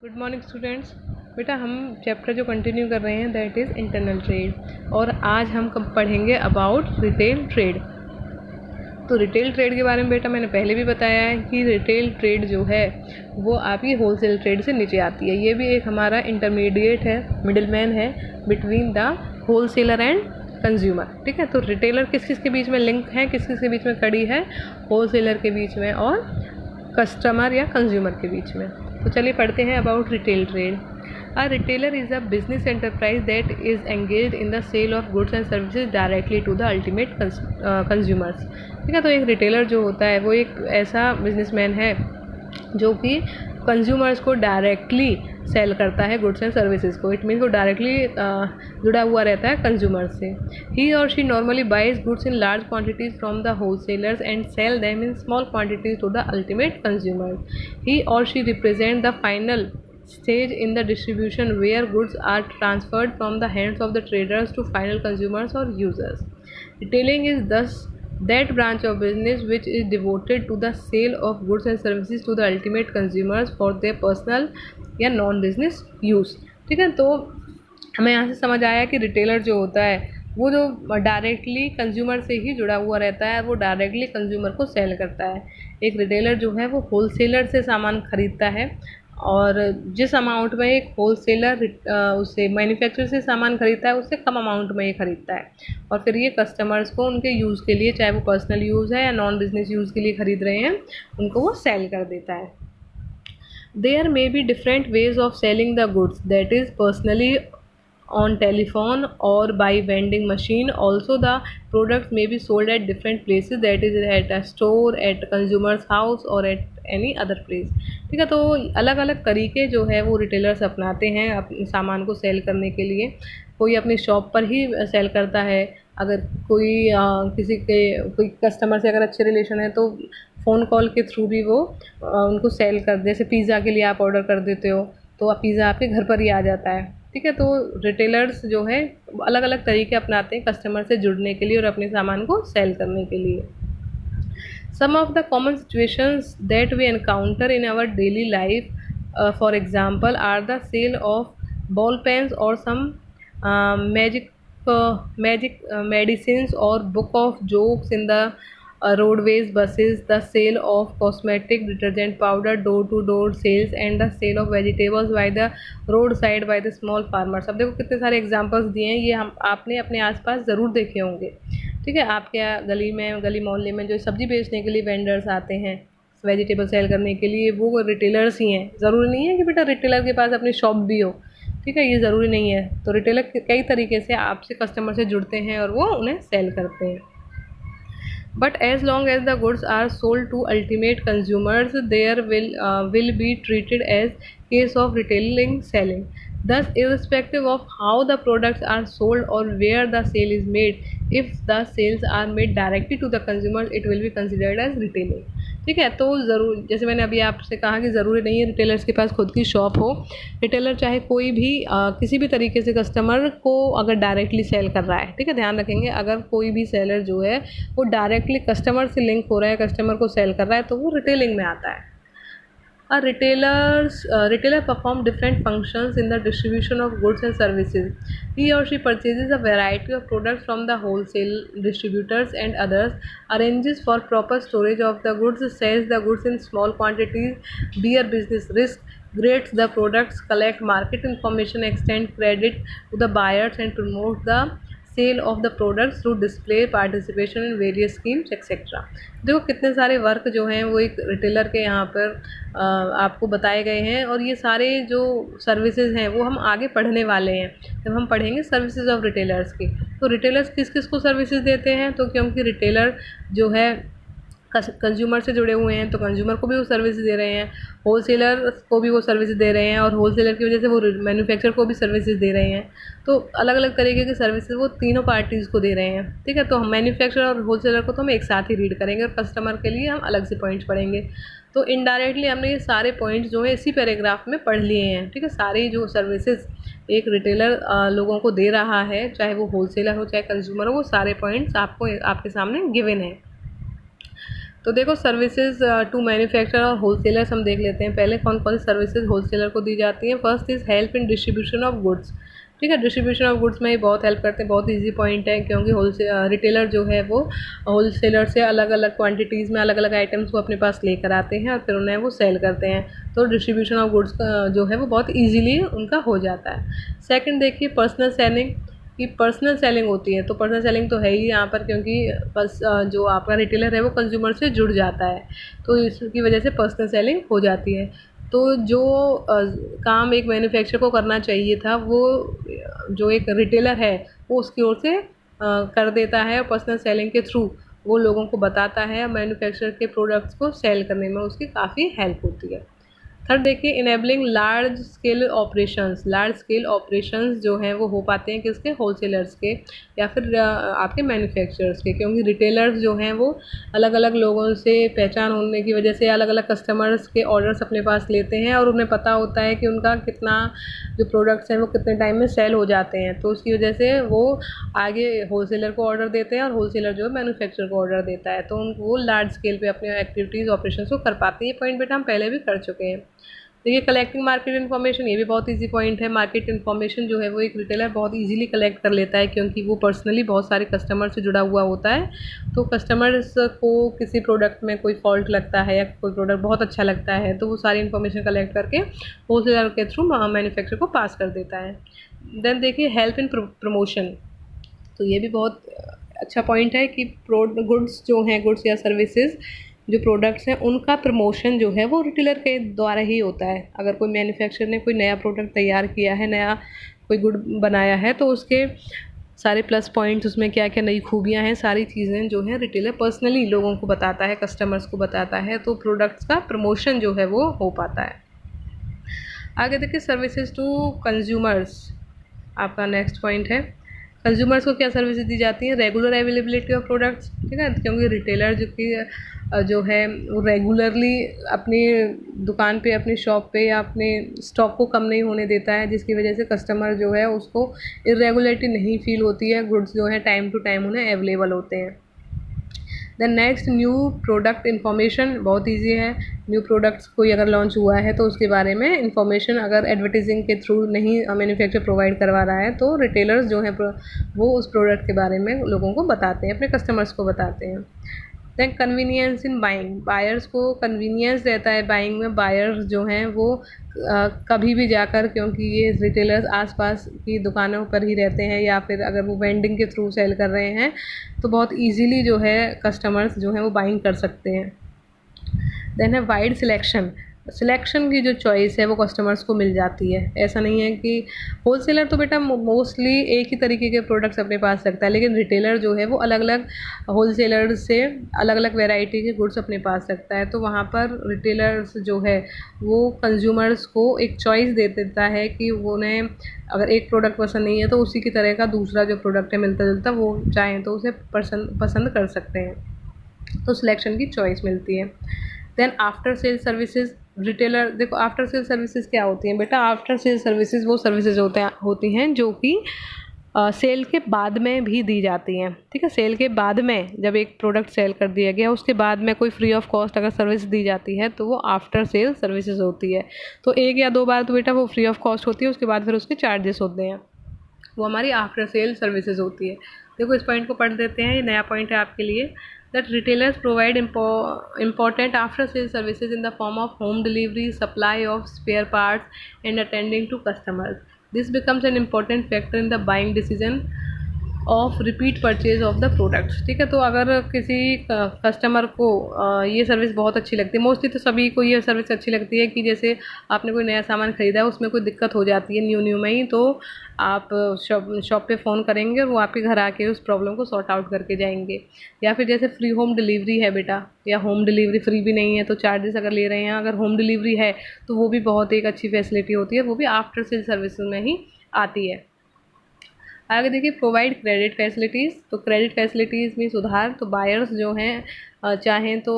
Good morning students. बेटा हम chapter जो कंटिन्यू कर रहे हैं दैट इज़ इंटरनल ट्रेड, और आज हम पढ़ेंगे अबाउट रिटेल ट्रेड। तो रिटेल ट्रेड के बारे में बेटा मैंने पहले भी बताया है कि रिटेल ट्रेड जो है वो आपकी होलसेल ट्रेड से नीचे आती है। ये भी एक हमारा इंटरमीडिएट है, मिडिल मैन है between the wholesaler and consumer. ठीक है, तो रिटेलर किस किस के बीच में लिंक है, किस किस के बीच में कड़ी है, होलसेलर के बीच में और कस्टमर या कंज्यूमर के बीच में। तो चलिए पढ़ते हैं about retail trade. A retailer is a business enterprise that is engaged in the sale of goods and services directly to the ultimate consumers. ठीक है, तो एक रिटेलर जो होता है वो एक ऐसा बिजनेसमैन है जो कि कंज्यूमर्स को डायरेक्टली सेल करता है गुड्स एंड सर्विसेज को। इट मीन्स वो डायरेक्टली जुड़ा हुआ रहता है कंज्यूमर से। ही और she normally buys goods in large quantities from the wholesalers and sell them in small quantities to the ultimate consumer. He और she represent the final stage in the distribution where goods are transferred from the hands of the traders to final consumers or users. Retailing is thus that branch of business which is devoted to the sale of goods and services to the ultimate consumers for their personal या non business use. ठीक है, तो हमें यहाँ से समझ आया कि रिटेलर जो होता है वो जो डायरेक्टली कंज्यूमर से ही जुड़ा हुआ रहता है, वो डायरेक्टली कंज्यूमर को सेल करता है। एक रिटेलर जो है वो होलसेलर से सामान खरीदता है, और जिस अमाउंट में एक होलसेलर उससे मैन्युफैक्चरर से सामान खरीदता है उससे कम अमाउंट में ये खरीदता है, और फिर ये कस्टमर्स को उनके यूज़ के लिए, चाहे वो पर्सनल यूज़ है या नॉन बिजनेस यूज़ के लिए खरीद रहे हैं, उनको वो सेल कर देता है। There may be different ways of selling the goods, that is personally, on telephone or by vending machine. Also the products may be sold at different places, that is at a store, at consumer's house or at any other place. ठीक है, तो अलग अलग तरीके जो है वो retailers अपनाते हैं अपने सामान को सेल करने के लिए। कोई अपनी शॉप पर ही सेल करता है, अगर कोई कोई कस्टमर से अगर अच्छे रिलेशन है तो फ़ोन कॉल के थ्रू भी वो उनको सेल कर, जैसे पिज़्ज़ा के लिए आप ऑर्डर कर देते हो तो पिज़्ज़ा आपके घर पर ही आ जाता है। ठीक है, तो रिटेलर्स जो है अलग अलग तरीके अपनाते हैं कस्टमर से जुड़ने के लिए और अपने सामान को सेल करने के लिए। Some of the common situations that we encounter in our daily life, for example, are the sale of ball pens or some magic medicines or book of jokes in the roadways, buses, the sale of cosmetic, detergent powder, door-to-door sales, and the sale of vegetables by the roadside by the small farmers। अब देखो कितने सारे examples दिए हैं, ये हम आपने अपने आसपास ज़रूर देखे होंगे। ठीक है, आपके गली में, गली मोहल्ले में जो सब्ज़ी बेचने के लिए वेंडर्स आते हैं, वेजिटेबल सेल करने के लिए, वो रिटेलर्स ही हैं। ज़रूरी नहीं है कि बेटा रिटेलर के पास अपनी शॉप भी हो। ठीक है, ये ज़रूरी नहीं है। तो रिटेलर कई तरीके से आपसे कस्टमर से जुड़ते हैं और वो उन्हें सेल करते हैं। But as long as the goods are sold to ultimate consumers, there will be treated as case of retailing selling. Thus, irrespective of how the products are sold or where the sale is made, if the sales are made directly to the consumers, it will be considered as retailing. ठीक है, तो ज़रूर, जैसे मैंने अभी आपसे कहा कि ज़रूरी नहीं है रिटेलर्स के पास खुद की शॉप हो। रिटेलर चाहे कोई भी किसी भी तरीके से कस्टमर को अगर डायरेक्टली सेल कर रहा है, ठीक है, ध्यान रखेंगे, अगर कोई भी सेलर जो है वो डायरेक्टली कस्टमर से लिंक हो रहा है, कस्टमर को सेल कर रहा है, तो वो रिटेलिंग में आता है। A retailer perform different functions in the distribution of goods and services. He or she purchases a variety of products from the wholesale distributors and others, arranges for proper storage of the goods, sells the goods in small quantities, bear business risk, grades the products, collect market information, extend credit to the buyers, and promote the sale of the products through display, participation in various schemes etcetera. देखो कितने सारे work जो हैं वो एक retailer के यहाँ पर आपको बताए गए हैं, और ये सारे जो सर्विसेज हैं वो हम आगे पढ़ने वाले हैं जब हम पढ़ेंगे सर्विसेज ऑफ रिटेलर्स की। तो रिटेलर्स किस किस को सर्विसेज देते हैं, तो क्योंकि रिटेलर जो है कंज्यूमर से जुड़े हुए हैं तो कंज्यूमर को भी वो सर्विस दे रहे हैं, होलसेलर को भी वो सर्विस दे रहे हैं, और होलसेलर की वजह से वो मैन्युफैक्चरर को भी सर्विसेज दे रहे हैं। तो अलग अलग तरीके की सर्विसेज वो तीनों पार्टीज़ को दे रहे हैं। ठीक है, तो हम मैन्युफैक्चरर और होलसेलर को तो हम एक साथ ही रीड करेंगे और कस्टमर के लिए हम अलग से पॉइंट्स पढ़ेंगे। तो इनडायरेक्टली हमने ये सारे पॉइंट्स जो है इसी पैराग्राफ में पढ़ लिए हैं। ठीक है, सारी जो सर्विसेज एक रिटेलर लोगों को दे रहा है, चाहे वो होलसेलर हो चाहे कंज्यूमर हो, वो सारे पॉइंट्स आपको आपके सामने गिवन है। तो देखो सर्विसेज टू मैन्युफैक्चरर और होलसेलर्स हम देख लेते हैं पहले कौन कौन सी सर्विसेज होलसेलर को दी जाती हैं। First is help in distribution of goods. ठीक है, डिस्ट्रीब्यूशन ऑफ गुड्स में ये बहुत हेल्प करते हैं, बहुत इजी पॉइंट है क्योंकि रिटेलर जो है वो होलसेलर से अलग अलग क्वांटिटीज़ में अलग अलग आइटम्स को अपने पास लेकर आते हैं और फिर उन्हें वो सेल करते हैं। तो डिस्ट्रीब्यूशन ऑफ गुड्स जो है वो बहुत ईजीली उनका हो जाता है। सेकेंड देखिए पर्सनल सेलिंग की पर्सनल सेलिंग होती है। तो पर्सनल सेलिंग तो है ही यहाँ पर क्योंकि बस जो आपका रिटेलर है वो कंज्यूमर से जुड़ जाता है, तो इसकी वजह से पर्सनल सेलिंग हो जाती है। तो जो काम एक मैन्युफैक्चरर को करना चाहिए था वो जो एक रिटेलर है वो उसकी ओर से कर देता है और पर्सनल सेलिंग के थ्रू वो लोगों को बताता है, मैन्युफैक्चरर के प्रोडक्ट्स को सेल करने में उसकी काफ़ी हेल्प होती है। थर्ड देखिए enabling large scale operations. Large scale operations जो हैं वो हो पाते हैं किसके, होलसेलर्स के या फिर आपके मैन्युफैक्चरर्स के, क्योंकि रिटेलर्स जो हैं वो अलग अलग लोगों से पहचान होने की वजह से अलग अलग कस्टमर्स के ऑर्डर्स अपने पास लेते हैं और उन्हें पता होता है कि उनका कितना जो प्रोडक्ट्स हैं वो कितने टाइम में सेल हो जाते हैं। तो उसकी वजह से वो आगे होलसेलर को ऑर्डर देते हैं और होलसेलर जो है मैन्युफैक्चरर को ऑर्डर देता है, तो वो लार्ज स्केल पे अपने एक्टिविटीज़ ऑपरेशंस को कर पाते हैं। ये पॉइंट बेटा हम पहले भी कर चुके हैं। देखिए कलेक्टिंग मार्केट इन्फॉर्मेशन, ये भी बहुत इजी पॉइंट है। मार्केट इन्फॉर्मेशन जो है वो एक रिटेलर बहुत इजीली कलेक्ट कर लेता है क्योंकि वो पर्सनली बहुत सारे कस्टमर से जुड़ा हुआ होता है। तो कस्टमर्स को किसी प्रोडक्ट में कोई फॉल्ट लगता है या कोई प्रोडक्ट बहुत अच्छा लगता है तो वो सारी इन्फॉर्मेशन कलेक्ट करके होलसेलर के थ्रू मैन्युफैक्चरर को पास कर देता है। देन देखिए हेल्प इन प्रमोशन, तो ये भी बहुत अच्छा पॉइंट है कि गुड्स जो हैं, गुड्स या सर्विसेज जो प्रोडक्ट्स हैं उनका प्रमोशन जो है वो रिटेलर के द्वारा ही होता है। अगर कोई मैन्युफैक्चरर ने कोई नया प्रोडक्ट तैयार किया है, नया कोई गुड बनाया है, तो उसके सारे प्लस पॉइंट्स, उसमें क्या क्या नई खूबियां हैं, सारी चीज़ें जो हैं रिटेलर पर्सनली लोगों को बताता है, कस्टमर्स को बताता है, तो प्रोडक्ट्स का प्रमोशन जो है वो हो पाता है। आगे देखिए सर्विसेज टू कंज्यूमर्स, आपका नेक्स्ट पॉइंट है। कंज्यूमर्स को क्या सर्विसेज दी जाती हैं, रेगुलर अवेलेबिलिटी ऑफ प्रोडक्ट्स। ठीक है, क्योंकि रिटेलर जो है वो रेगुलरली अपनी दुकान पे, अपनी शॉप पे या अपने स्टॉक को कम नहीं होने देता है, जिसकी वजह से कस्टमर जो है उसको इरेगुलरिटी नहीं फील होती है, गुड्स जो है टाइम टू टाइम उन्हें अवेलेबल होते हैं। Then next new product information, बहुत ईजी है। न्यू प्रोडक्ट्स कोई अगर लॉन्च हुआ है तो उसके बारे में इन्फॉर्मेशन अगर एडवर्टीजिंग के थ्रू नहीं मैन्युफैक्चरर प्रोवाइड करवा रहा है तो रिटेलर्स जो हैं वो उस प्रोडक्ट के बारे में लोगों को बताते हैं, अपने कस्टमर्स को बताते हैं। Then convenience in buying, buyers को कन्वीनियंस रहता है बाइंग में। बायर्स जो हैं वो कभी भी जाकर, क्योंकि ये रिटेलर्स आसपास की दुकानों पर ही रहते हैं या फिर अगर वो वेंडिंग के थ्रू सेल कर रहे हैं तो बहुत इजीली जो है कस्टमर्स जो हैं वो बाइंग कर सकते हैं। देन है वाइड सिलेक्शन की जो चॉइस है वो कस्टमर्स को मिल जाती है। ऐसा नहीं है कि होलसेलर तो बेटा मोस्टली एक ही तरीके के प्रोडक्ट्स अपने पास रखता है, लेकिन रिटेलर जो है वो अलग अलग होलसेलर से अलग अलग वैरायटी के गुड्स अपने पास रखता है। तो वहाँ पर रिटेलर्स जो है वो कंज्यूमर्स को एक चॉइस दे देता है कि वो उन्हें अगर एक प्रोडक्ट पसंद नहीं है तो उसी की तरह का दूसरा जो प्रोडक्ट है मिलता जुलता, वो चाहें तो उसे पसंद कर सकते हैं। तो सिलेक्शन की चॉइस मिलती है। Then after sale services, retailer देखो आफ्टर सेल सर्विसेज क्या होती हैं बेटा, आफ्टर सेल सर्विसेज वो सर्विसेज होती हैं जो कि सेल के बाद में भी दी जाती हैं। ठीक है, सेल के बाद में जब एक प्रोडक्ट सेल कर दिया गया उसके बाद में कोई फ्री ऑफ कॉस्ट अगर सर्विस दी जाती है तो वो आफ्टर सेल सर्विसेज होती है। तो एक या दो बार तो बेटा वो फ्री ऑफ कॉस्ट होती है, उसके बाद फिर उसके चार्जेस होते हैं, वो हमारी आफ्टर सेल सर्विसेज होती है। देखो इस पॉइंट को पढ़ देते हैं, ये नया पॉइंट है आपके लिए। That retailers provide important after-sales services in the form of home delivery, supply of spare parts, and attending to customers. This becomes an important factor in the buying decision of repeat purchase of the products. ठीक है, तो अगर किसी customer को ये service बहुत अच्छी लगती है, मोस्टली तो सभी को ये सर्विस अच्छी लगती है कि जैसे आपने कोई नया सामान ख़रीदा है, उसमें कोई दिक्कत हो जाती है न्यू में ही, तो आप शॉप पे फ़ोन करेंगे और वो आपके घर आके उस प्रॉब्लम को सॉर्ट आउट करके जाएंगे। या फिर जैसे फ्री होम डिलीवरी है बेटा, या होम डिलीवरी फ्री भी नहीं है तो चार्जेस अगर ले रहे हैं, अगर होम डिलीवरी है तो वो भी बहुत एक अच्छी फैसिलिटी होती है, वो भी आफ्टर सेल सर्विस में ही आती है। आगे देखिए प्रोवाइड क्रेडिट फैसिलिटीज़। तो क्रेडिट फैसिलिटीज़ में सुधार। तो बायर्स जो हैं चाहें तो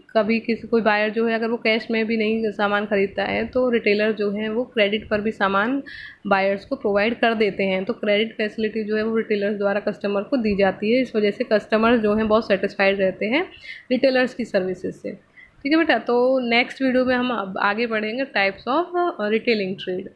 कभी किसी कोई बायर जो है अगर वो कैश में भी नहीं सामान ख़रीदता है तो रिटेलर जो है वो क्रेडिट पर भी सामान बायर्स को प्रोवाइड कर देते हैं। तो क्रेडिट फैसिलिटी जो है वो रिटेलर्स द्वारा कस्टमर को दी जाती है। इस वजह से कस्टमर जो हैं बहुत सेटिस्फाइड रहते हैं रिटेलर्स की सर्विसेज से। ठीक है बेटा, तो नेक्स्ट वीडियो में हम अब आगे बढ़ेंगे टाइप्स ऑफ रिटेलिंग ट्रेड।